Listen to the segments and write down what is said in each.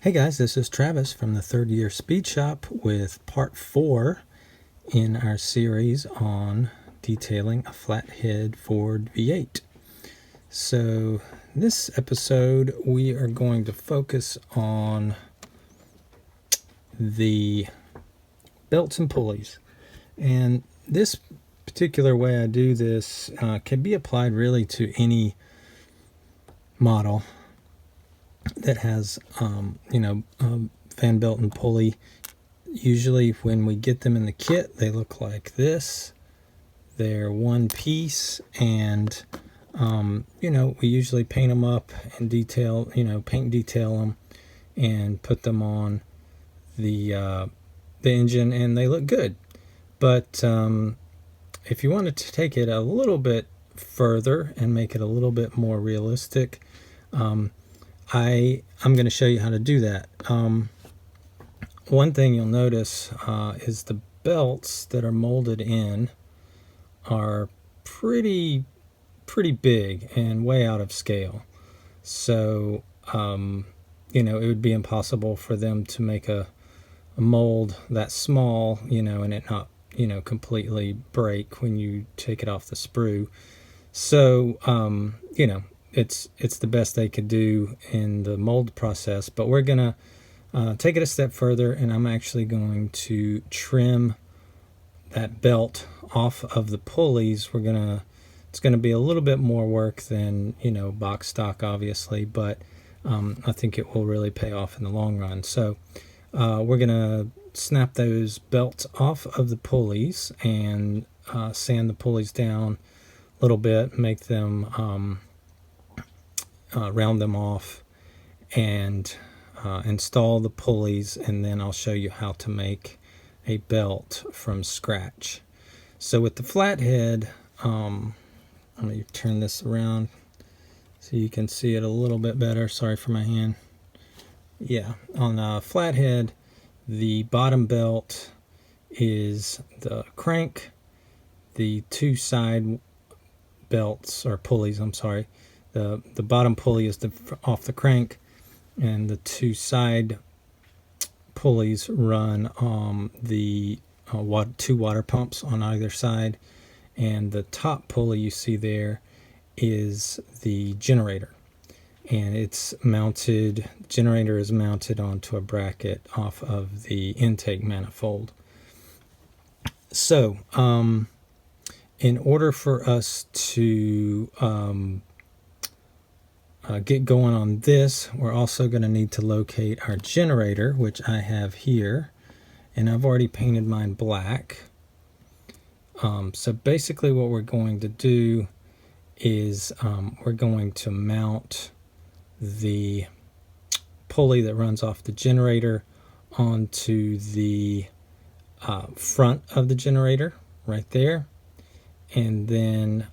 Hey guys, this is Travis from the Third Year Speed Shop with part 4 in our series on detailing a flathead Ford V8. So this episode we are going to focus on the belts and pulleys. And this particular way I do this can be applied really to any model that has fan belt and pulley. Usually when we get them in the kit, they look like this. They're one piece, and we usually paint them up and detail and detail them and put them on the engine, and they look good. But if you wanted to take it a little bit further and make it a little bit more realistic, I'm going to show you how to do that. One thing you'll notice is the belts that are molded in are pretty big and way out of scale. So it would be impossible for them to make a mold that small, and it not completely break when you take it off the sprue. So it's the best they could do in the mold process. But we're gonna take it a step further, and I'm actually going to trim that belt off of the pulleys. It's gonna be a little bit more work than box stock, obviously, but I think it will really pay off in the long run. So we're gonna snap those belts off of the pulleys and sand the pulleys down a little bit, make them round them off, and install the pulleys, and then I'll show you how to make a belt from scratch. So with the flathead, let me turn this around so you can see it a little bit better. Sorry for my hand. Yeah, on a flathead, the bottom belt is the crank, the two side belts, or pulleys, I'm sorry. The bottom pulley is off the crank, and the two side pulleys run the two water pumps on either side, and the top pulley you see there is the generator, and generator is mounted onto a bracket off of the intake manifold. So in order for us to get going on this, we're also going to need to locate our generator, which I have here, and I've already painted mine black. So basically what we're going to do is we're going to mount the pulley that runs off the generator onto the front of the generator right there, and then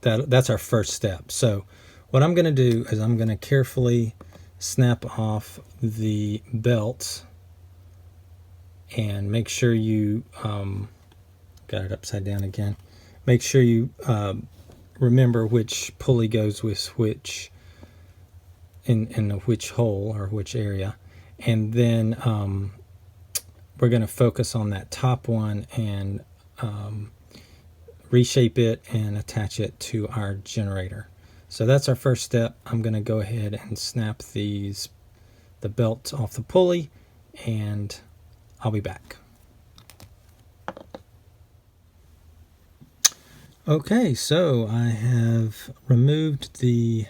that's our first step. So what I'm going to do is I'm going to carefully snap off the belts, and make sure you got it upside down again. Make sure you remember which pulley goes with which in which hole or which area, and then we're going to focus on that top one and reshape it and attach it to our generator. So that's our first step. I'm going to go ahead and snap the belt off the pulley, and I'll be back. Okay, so I have removed the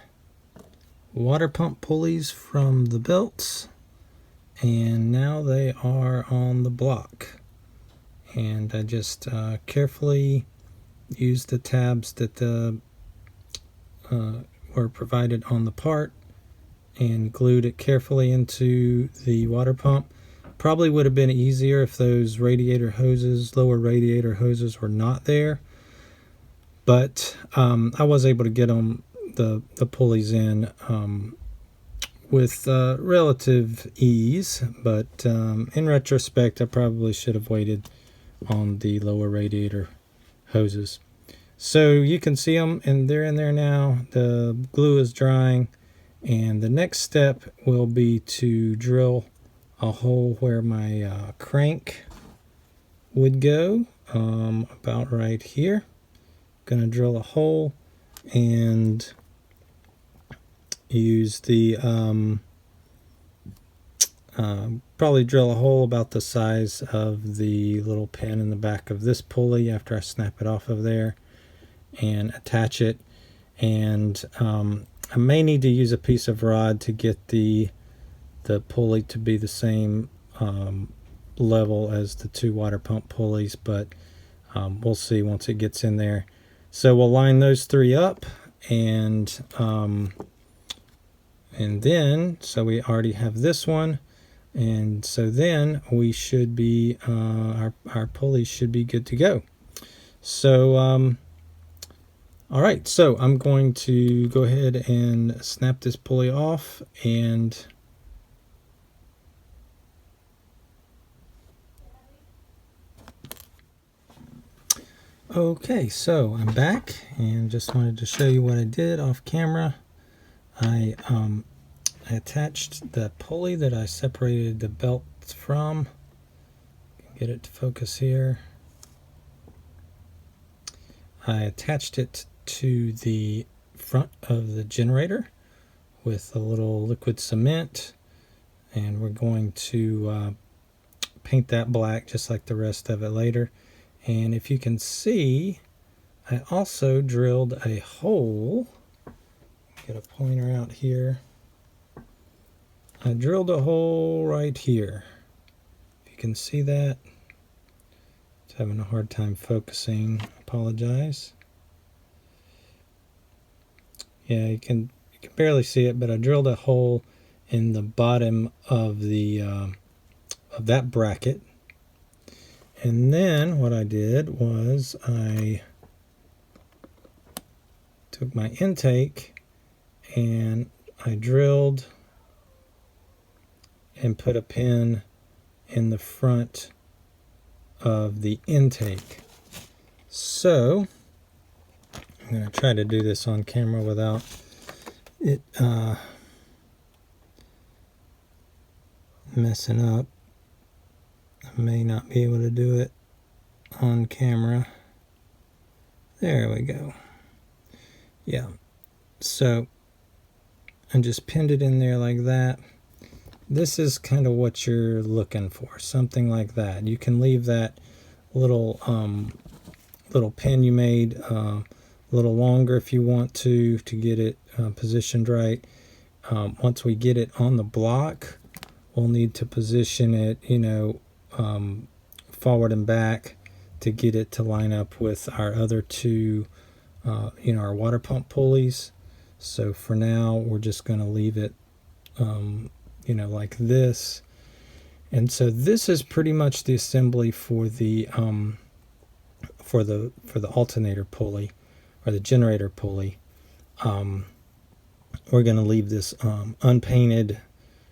water pump pulleys from the belts, and now they are on the block, and I just carefully use the tabs that were provided on the part and glued it carefully into the water pump. Probably would have been easier if those lower radiator hoses were not there, but I was able to get the pulleys in with relative ease, but in retrospect I probably should have waited on the lower radiator hoses. So you can see them, and they're in there now. The glue is drying, And the next step will be to drill a hole where my crank would go, about right here. Gonna drill a hole and use the probably drill a hole about the size of the little pin in the back of this pulley after I snap it off of there, and attach it. And I may need to use a piece of rod to get the pulley to be the same level as the two water pump pulleys, but we'll see once it gets in there. So we'll line those three up, and then, so we already have this one, and so then we should be our pulleys should be good to go. So all right, so I'm going to go ahead and snap this pulley off, and okay, so I'm back and just wanted to show you what I did off camera. I attached the pulley that I separated the belt from. Get it to focus here. I attached it to the front of the generator with a little liquid cement, and we're going to paint that black just like the rest of it later. And if you can see, I also drilled a hole. Get a pointer out here. I drilled a hole right here. If you can see that. It's having a hard time focusing. Apologize. Yeah, you can barely see it, but I drilled a hole in the bottom of the of that bracket. And then what I did was I took my intake and I drilled and put a pin in the front of the intake. So I'm going to try to do this on camera without it messing up. I may not be able to do it on camera. There we go. Yeah, so I just pinned it in there like that. This is kind of what you're looking for, something like that. You can leave that little little pin you made a little longer if you want to get it positioned right. Once we get it on the block, we'll need to position it, forward and back to get it to line up with our other two, our water pump pulleys. So for now, we're just going to leave it, like this. And so this is pretty much the assembly for the alternator pulley or the generator pulley. We're going to leave this unpainted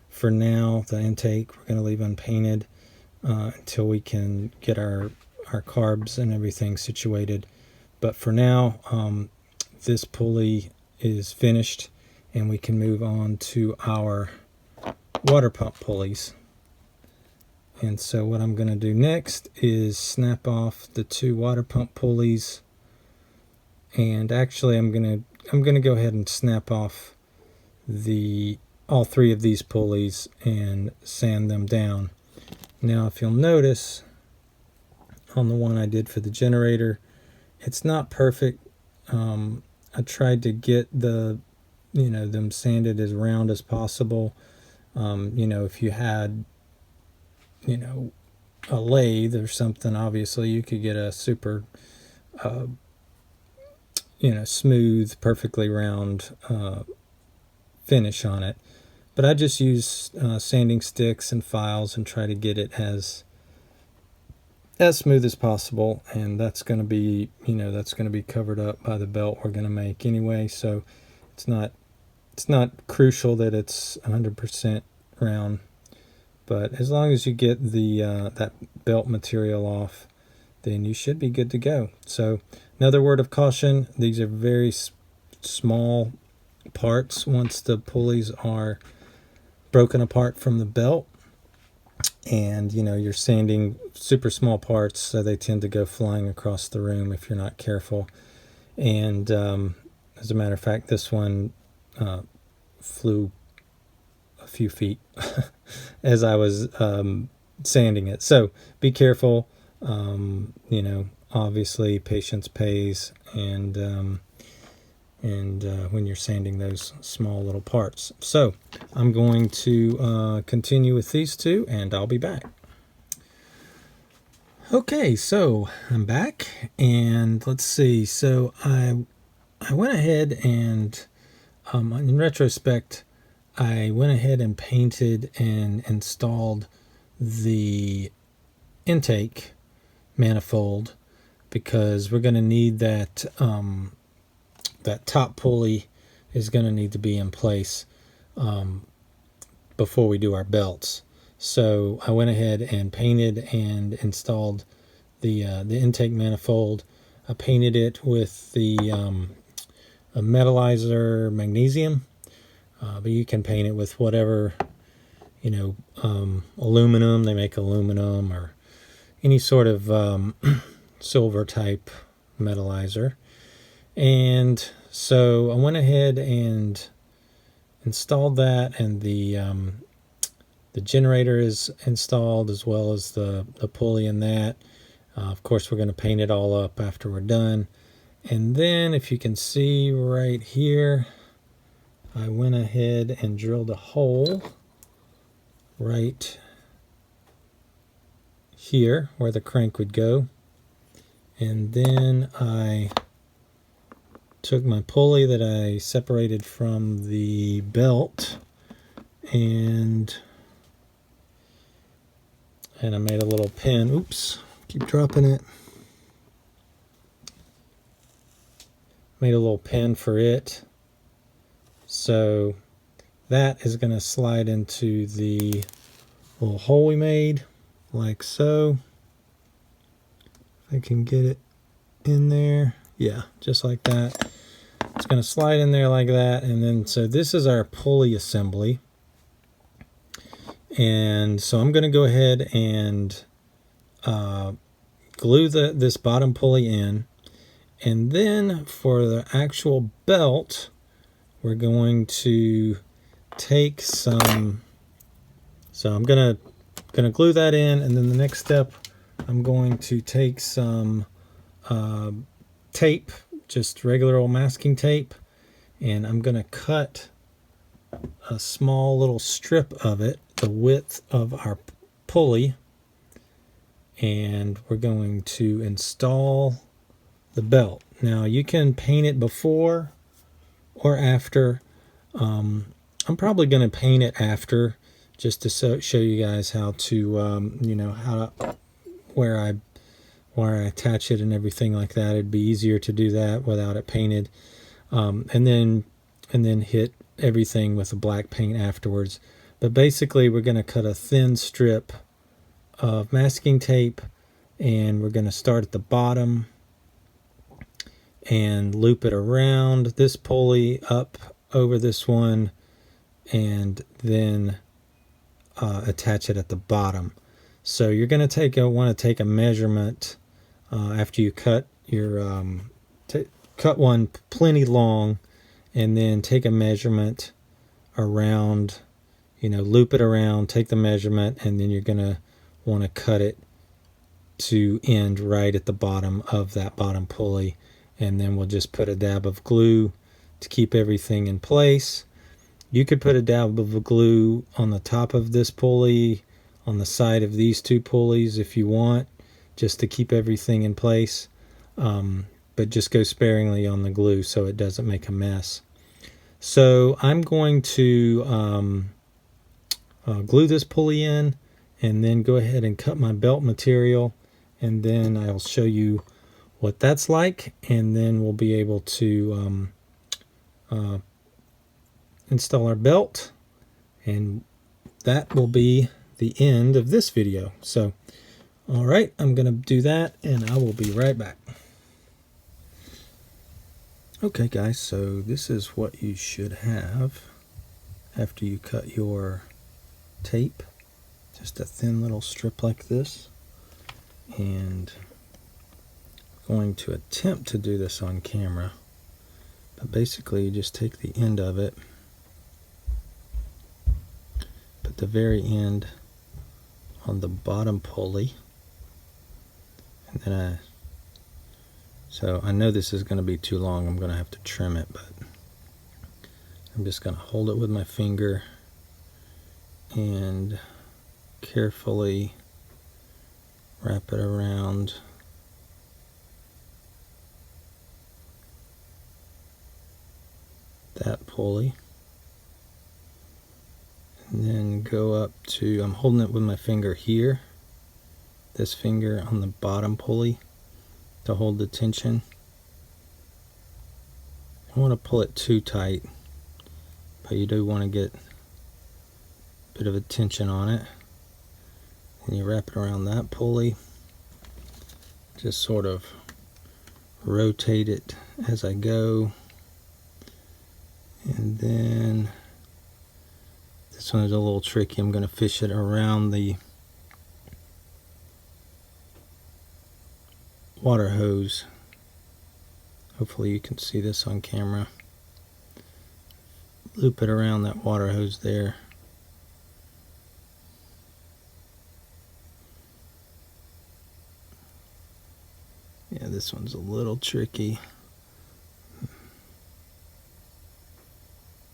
for now. The intake we're going to leave unpainted until we can get our carbs and everything situated. But for now, this pulley is finished, and we can move on to our water pump pulleys. And so what I'm going to do next is snap off the two water pump pulleys, and actually I'm going to go ahead and snap off all three of these pulleys and sand them down. Now if you'll notice on the one I did for the generator, it's not perfect. I tried to get them sanded as round as possible. If you had a lathe or something, obviously you could get a super smooth, perfectly round finish on it. But I just use sanding sticks and files and try to get it as smooth as possible, and that's going to be covered up by the belt we're going to make anyway. So it's not crucial that it's 100% round, but as long as you get the that belt material off, then you should be good to go. So another word of caution: these are very small parts once the pulleys are broken apart from the belt. And you're sanding super small parts, so they tend to go flying across the room if you're not careful. And as a matter of fact, this one flew a few feet as I was sanding it. So be careful. Obviously patience pays, and when you're sanding those small little parts. So I'm going to continue with these two, and I'll be back. Okay, so I'm back, and let's see. So I went ahead and in retrospect, I went ahead and painted and installed the intake manifold, because we're going to need that. That top pulley is going to need to be in place before we do our belts. So I went ahead and painted and installed the intake manifold. I painted it with the a metallizer magnesium, but you can paint it with whatever, aluminum. They make aluminum or any sort of silver type metallizer. And so I went ahead and installed that, and the generator is installed, as well as the pulley in that. Of course, we're going to paint it all up after we're done. And then, if you can see right here, I went ahead and drilled a hole right here where the crank would go. And then I took my pulley that I separated from the belt, and I made a little pin. Oops, keep dropping it. Made a little pin for it. So that is going to slide into the little hole we made, like so. If I can get it in there. Yeah, just like that. It's going to slide in there like that. And then, so this is our pulley assembly. And so I'm going to go ahead and glue this bottom pulley in. And then for the actual belt, we're going to take some, so I'm going to glue that in. And then the next step, I'm going to take some tape, just regular old masking tape, and I'm going to cut a small little strip of it, the width of our pulley, and we're going to install the belt. Now you can paint it before or after. I'm probably going to paint it after, just to show you guys how to where I attach it and everything like that. It'd be easier to do that without it painted, and then hit everything with a black paint afterwards. But basically, we're going to cut a thin strip of masking tape, and we're going to start at the bottom and loop it around this pulley up over this one, and then attach it at the bottom. So you're going to want to take a measurement after you cut your cut one plenty long, and then take a measurement around, loop it around, take the measurement, and then you're going to want to cut it to end right at the bottom of that bottom pulley. And then we'll just put a dab of glue to keep everything in place. You could put a dab of glue on the top of this pulley, on the side of these two pulleys if you want, just to keep everything in place. But just go sparingly on the glue so it doesn't make a mess. So I'm going to glue this pulley in, and then go ahead and cut my belt material, and then I'll show you what that's like, and then we'll be able to install our belt, and that will be the end of this video. So all right, I'm gonna do that, and I will be right back. Okay guys, so this is what you should have after you cut your tape. Just a thin little strip like this. And I'm going to attempt to do this on camera. But basically you just take the end of it, put the very end on the bottom pulley, and then so I know this is going to be too long, I'm going to have to trim it, but I'm just going to hold it with my finger and carefully wrap it around that pulley, and then go up to, I'm holding it with my finger here, this finger on the bottom pulley to hold the tension. I don't want to pull it too tight, but you do want to get a bit of a tension on it. And you wrap it around that pulley, just sort of rotate it as I go. And then this one is a little tricky. I'm going to fish it around the water hose. Hopefully you can see this on camera. Loop it around that water hose there. Yeah, this one's a little tricky.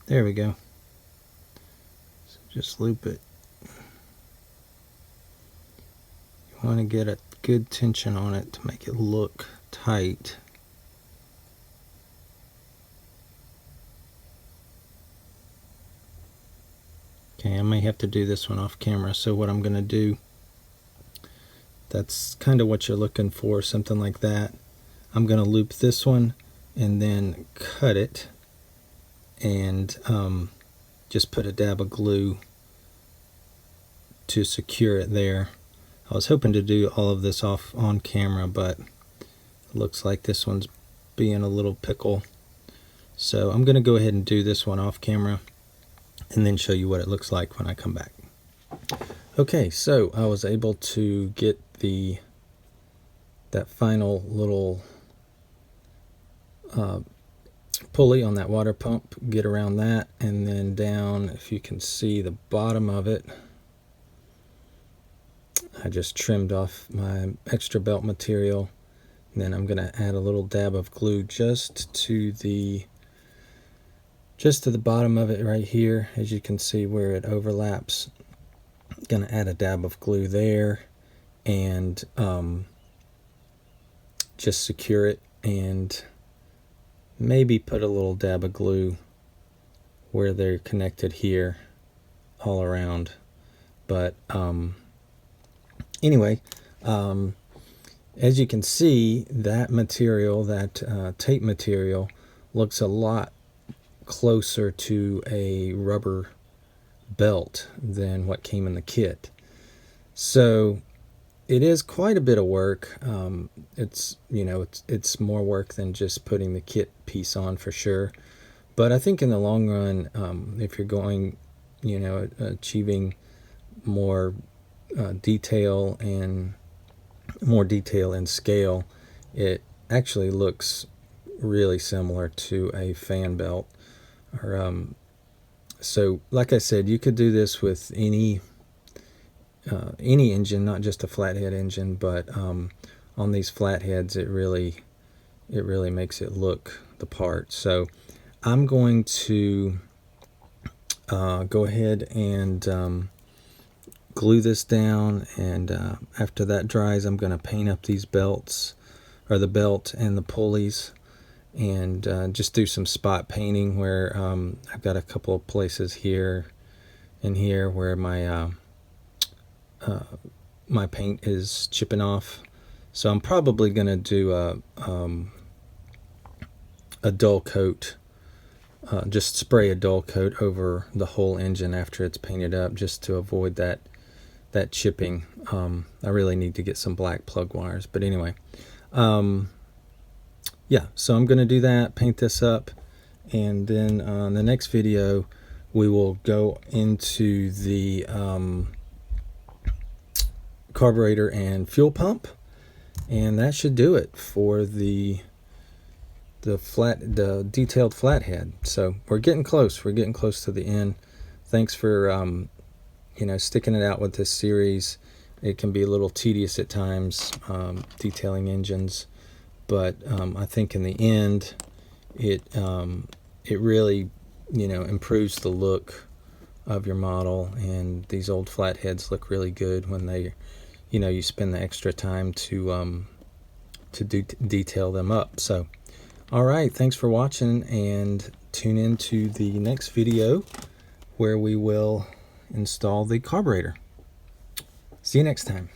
There we go. So just loop it. You want to get a good tension on it to make it look tight. Okay, I may have to do this one off camera, so what I'm going to do, that's kind of what you're looking for, something like that. I'm going to loop this one and then cut it and just put a dab of glue to secure it there. I was hoping to do all of this off on camera, but it looks like this one's being a little pickle. So I'm going to go ahead and do this one off camera and then show you what it looks like when I come back. Okay, so I was able to get that final little pulley on that water pump, get around that, and then down, if you can see the bottom of it, I just trimmed off my extra belt material, and then I'm going to add a little dab of glue just to the bottom of it right here. As you can see where it overlaps, I'm going to add a dab of glue there and just secure it, and maybe put a little dab of glue where they're connected here all around. But anyway, as you can see, that material, that tape material, looks a lot closer to a rubber belt than what came in the kit. So it is quite a bit of work. It's more work than just putting the kit piece on, for sure. But I think in the long run, if you're going, achieving more detail and scale, it actually looks really similar to a fan belt. Or so like I said, you could do this with any engine, not just a flathead engine, but on these flatheads it really makes it look the part. So I'm going to go ahead and glue this down, and after that dries, I'm going to paint up these belts, or the belt and the pulleys, and just do some spot painting where I've got a couple of places here and here where my my paint is chipping off. So I'm probably going to do a dull coat, just spray a dull coat over the whole engine after it's painted up, just to avoid that chipping. I really need to get some black plug wires, but anyway, yeah, so I'm going to do that, paint this up, and then on the next video we will go into the carburetor and fuel pump, and that should do it for the detailed flathead. So we're getting close to the end. Thanks for sticking it out with this series. It can be a little tedious at times, detailing engines, but I think in the end it really improves the look of your model, and these old flatheads look really good when they you spend the extra time to detail them up. So all right, thanks for watching, and tune in to the next video where we will install the carburetor. See you next time.